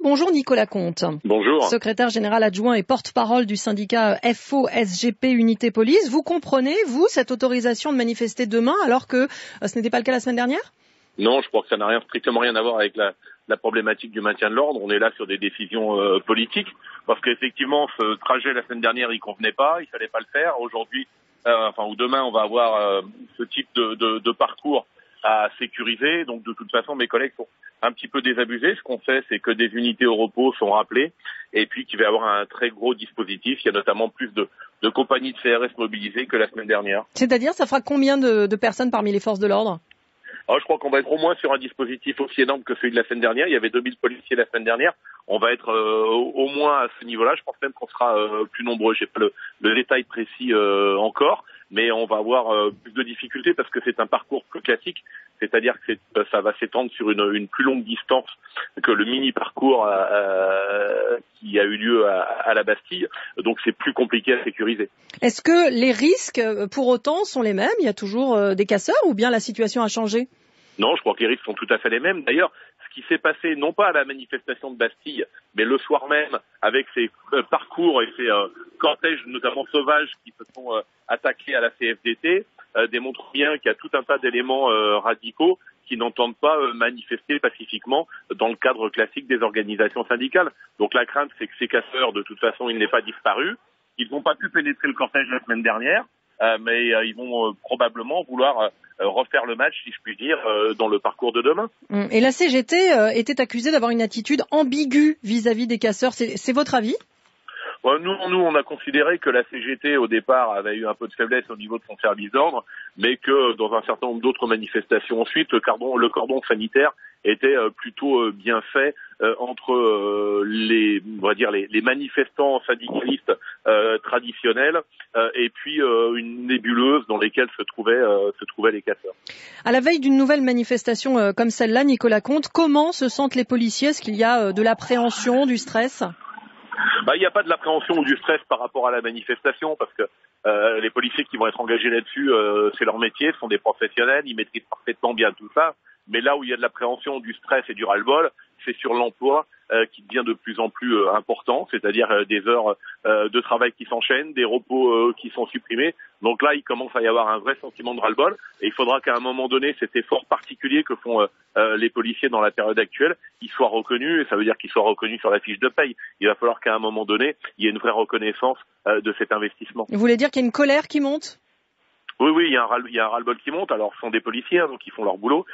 Bonjour Nicolas Comte. Bonjour. Secrétaire général adjoint et porte-parole du syndicat FO-SGP Unité Police. Vous comprenez, vous, cette autorisation de manifester demain alors que ce n'était pas le cas la semaine dernière? Non, je crois que ça n'a strictement rien à voir avec la problématique du maintien de l'ordre. On est là sur des décisions politiques parce qu'effectivement, ce trajet la semaine dernière, il convenait pas, il fallait pas le faire. Aujourd'hui, ou demain, on va avoir ce type de parcours à sécuriser. Donc de toute façon, mes collègues sont un petit peu désabusés. Ce qu'on fait, c'est que des unités au repos sont rappelées et puis qu'il va y avoir un très gros dispositif. Il y a notamment plus de compagnies de CRS mobilisées que la semaine dernière. C'est-à-dire, ça fera combien de personnes parmi les forces de l'ordre? Je crois qu'on va être au moins sur un dispositif aussi énorme que celui de la semaine dernière. Il y avait 2000 policiers la semaine dernière. On va être au moins à ce niveau-là. Je pense même qu'on sera plus nombreux. J'ai pas le détail précis encore, mais on va avoir plus de difficultés parce que c'est un parcours plus classique. C'est-à-dire que ça va s'étendre sur une plus longue distance que le mini-parcours qui a eu lieu à la Bastille. Donc c'est plus compliqué à sécuriser. Est-ce que les risques, pour autant, sont les mêmes? Il y a toujours des casseurs ou bien la situation a changé? Non, je crois que les risques sont tout à fait les mêmes. D'ailleurs, ce qui s'est passé, non pas à la manifestation de Bastille, mais le soir même, avec ces parcours et ces cortèges, notamment sauvages, qui se sont attaqués à la CFDT, démontre bien qu'il y a tout un tas d'éléments radicaux qui n'entendent pas manifester pacifiquement dans le cadre classique des organisations syndicales. Donc la crainte, c'est que ces casseurs, de toute façon, ils n'aient pas disparu. Ils n'ont pas pu pénétrer le cortège la semaine dernière, mais ils vont probablement vouloir refaire le match, si je puis dire, dans le parcours de demain. Et la CGT était accusée d'avoir une attitude ambiguë vis-à-vis des casseurs. C'est votre avis? Nous, on a considéré que la CGT, au départ, avait eu un peu de faiblesse au niveau de son service d'ordre, mais que dans un certain nombre d'autres manifestations ensuite, le cordon sanitaire était plutôt bien fait entre les manifestants syndicalistes traditionnels et puis une nébuleuse dans laquelle se trouvaient les casseurs. À la veille d'une nouvelle manifestation comme celle-là, Nicolas Comte, comment se sentent les policiers? Est-ce qu'il y a de l'appréhension, du stress? Il n'y a pas de l'appréhension ou du stress par rapport à la manifestation parce que les policiers qui vont être engagés là-dessus, c'est leur métier, ce sont des professionnels, ils maîtrisent parfaitement bien tout ça. Mais là où il y a de l'appréhension, du stress et du ras-le-bol, c'est sur l'emploi qui devient de plus en plus important, c'est-à-dire des heures de travail qui s'enchaînent, des repos qui sont supprimés. Donc là, il commence à y avoir un vrai sentiment de ras-le-bol et il faudra qu'à un moment donné, cet effort particulier que font les policiers dans la période actuelle, il soit reconnu, et ça veut dire qu'il soit reconnu sur la fiche de paye. Il va falloir qu'à un moment donné, il y ait une vraie reconnaissance de cet investissement. Vous voulez dire qu'il y a une colère qui monte? Oui, il y a un ras-le-bol qui monte. Alors, ce sont des policiers, donc ils font leur boulot.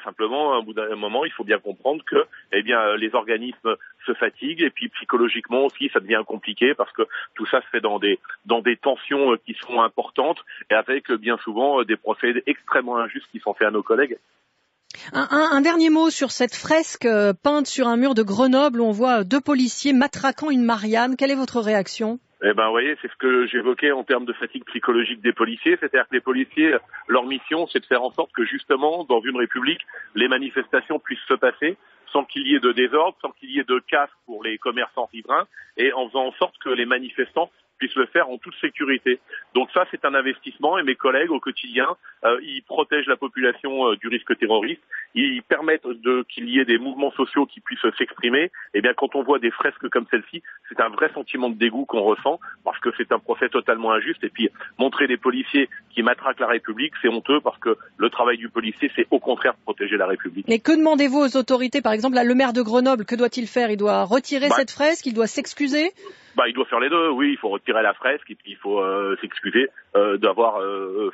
Simplement, au bout d'un moment, il faut bien comprendre que, les organismes se fatiguent et puis psychologiquement aussi, ça devient compliqué parce que tout ça se fait dans des tensions qui sont importantes et avec bien souvent des procédés extrêmement injustes qui sont faits à nos collègues. Un dernier mot sur cette fresque peinte sur un mur de Grenoble où on voit deux policiers matraquant une Marianne. Quelle est votre réaction? Vous voyez, c'est ce que j'évoquais en termes de fatigue psychologique des policiers. C'est-à-dire que les policiers, leur mission, c'est de faire en sorte que justement, dans une république, les manifestations puissent se passer sans qu'il y ait de désordre, sans qu'il y ait de casse pour les commerçants riverains, et en faisant en sorte que les manifestants puissent le faire en toute sécurité. Donc ça, c'est un investissement et mes collègues, au quotidien, ils protègent la population du risque terroriste. Ils permettent qu'il y ait des mouvements sociaux qui puissent s'exprimer. Et bien, quand on voit des fresques comme celle-ci, c'est un vrai sentiment de dégoût qu'on ressent parce que c'est un procès totalement injuste. Et puis, montrer des policiers qui matraquent la République, c'est honteux parce que le travail du policier, c'est au contraire de protéger la République. Mais que demandez-vous aux autorités? Par exemple, là, le maire de Grenoble, que doit-il faire? Il doit retirer cette fresque? Il doit s'excuser? Il doit faire les deux, oui, il faut retirer la fresque et puis il faut s'excuser d'avoir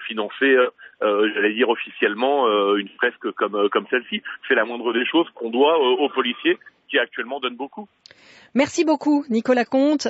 financé, officiellement une fresque comme celle-ci. C'est la moindre des choses qu'on doit aux policiers qui actuellement donnent beaucoup. Merci beaucoup, Nicolas Comte.